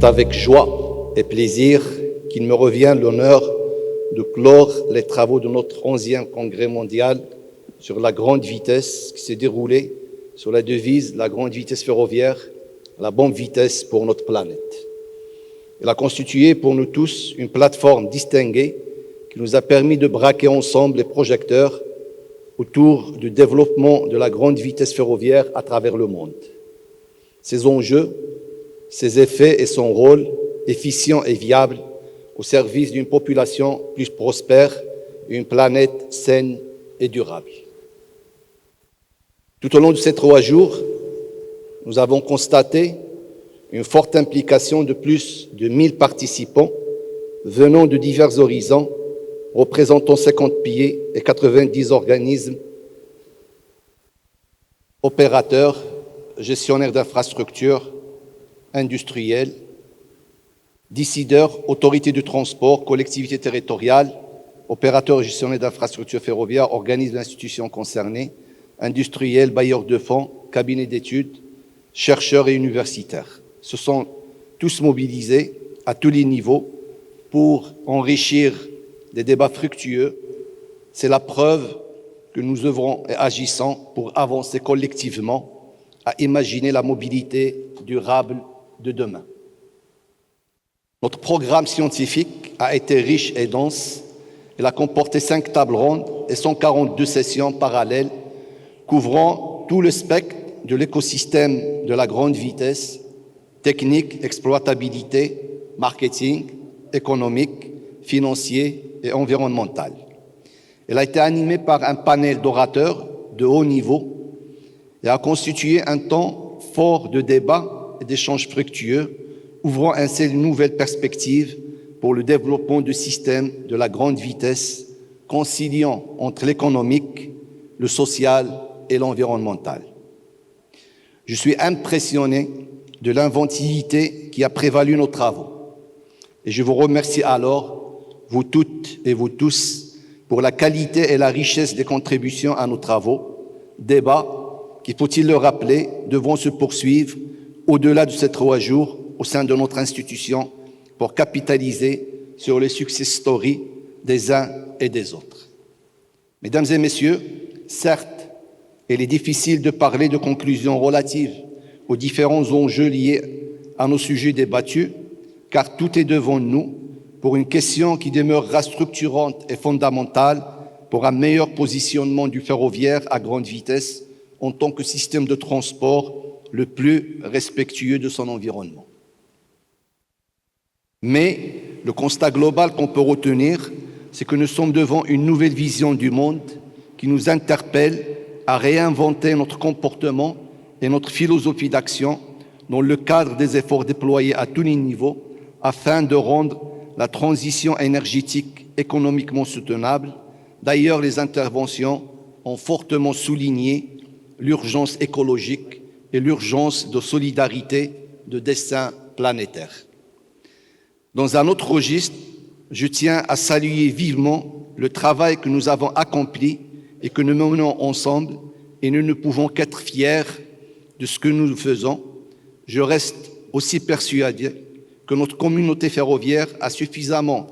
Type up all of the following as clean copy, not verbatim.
C'est avec joie et plaisir qu'il me revient l'honneur de clore les travaux de notre 11e congrès mondial sur la grande vitesse qui s'est déroulé sur la devise « La grande vitesse ferroviaire, la bonne vitesse pour notre planète ». Elle a constitué pour nous tous une plateforme distinguée qui nous a permis de braquer ensemble les projecteurs autour du développement de la grande vitesse ferroviaire à travers le monde. Ses enjeux, ses effets et son rôle efficient et viable au service d'une population plus prospère et une planète saine et durable. Tout au long de ces 3 jours, nous avons constaté une forte implication de plus de 1000 participants venant de divers horizons, représentant 50 pays et 90 organismes, opérateurs, gestionnaires d'infrastructures, industriels, décideurs, autorités du transport, collectivités territoriales, opérateurs et gestionnaires d'infrastructures ferroviaires, organismes et institutions concernées, industriels, bailleurs de fonds, cabinets d'études, chercheurs et universitaires. Se sont tous mobilisés à tous les niveaux pour enrichir des débats fructueux. C'est la preuve que nous œuvrons et agissons pour avancer collectivement à imaginer la mobilité durable de demain. Notre programme scientifique a été riche et dense. Il a comporté 5 tables rondes et 142 sessions parallèles couvrant tout le spectre de l'écosystème de la grande vitesse, technique, exploitabilité, marketing, économique, financier et environnemental. Elle a été animée par un panel d'orateurs de haut niveau et a constitué un temps fort de débat et d'échanges fructueux, ouvrant ainsi une nouvelle perspective pour le développement du système de la grande vitesse, conciliant entre l'économique, le social et l'environnemental. Je suis impressionné de l'inventivité qui a prévalu nos travaux. Et je vous remercie alors, vous toutes et vous tous, pour la qualité et la richesse des contributions à nos travaux, débats qui, faut-il le rappeler, devront se poursuivre au-delà de ces 3 jours au sein de notre institution pour capitaliser sur les success stories des uns et des autres. Mesdames et messieurs, certes, il est difficile de parler de conclusions relatives aux différents enjeux liés à nos sujets débattus, car tout est devant nous pour une question qui demeurera structurante et fondamentale pour un meilleur positionnement du ferroviaire à grande vitesse en tant que système de transport le plus respectueux de son environnement. Mais le constat global qu'on peut retenir, c'est que nous sommes devant une nouvelle vision du monde qui nous interpelle à réinventer notre comportement et notre philosophie d'action dans le cadre des efforts déployés à tous les niveaux afin de rendre la transition énergétique économiquement soutenable. D'ailleurs, les interventions ont fortement souligné l'urgence écologique et l'urgence de solidarité de destin planétaire. Dans un autre registre, je tiens à saluer vivement le travail que nous avons accompli et que nous menons ensemble, et nous ne pouvons qu'être fiers de ce que nous faisons. Je reste aussi persuadé que notre communauté ferroviaire a suffisamment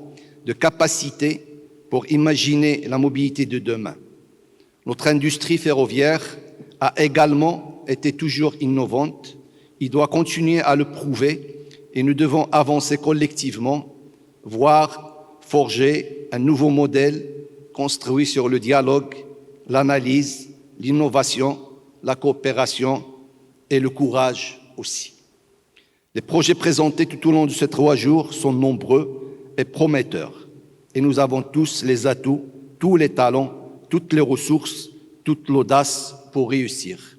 de capacité pour imaginer la mobilité de demain. Notre industrie ferroviaire a également été toujours innovante. Il doit continuer à le prouver et nous devons avancer collectivement, voire forger un nouveau modèle construit sur le dialogue, l'analyse, l'innovation, la coopération et le courage aussi. Les projets présentés tout au long de ces 3 jours sont nombreux et prometteurs. Et nous avons tous les atouts, tous les talents, toutes les ressources, toute l'audace pour réussir.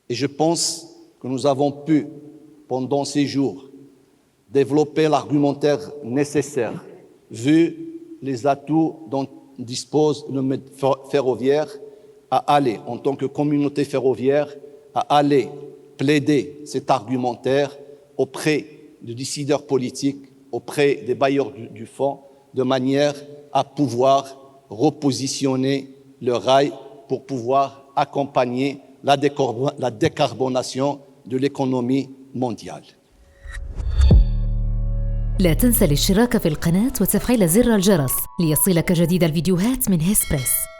Et je pense que nous avons pu, pendant ces jours, développer l'argumentaire nécessaire, vu les atouts dont dispose le mode ferroviaire, à aller, en tant que communauté ferroviaire, à aller plaider cet argumentaire auprès de décideurs politiques, auprès des bailleurs du fonds, de manière à pouvoir repositionner le rail pour pouvoir accompagner la décarbonation de l'économie mondiale. لا تنسى الاشتراك في القناة وتفعيل زر الجرس ليصلك جديد الفيديوهات من هسبريس.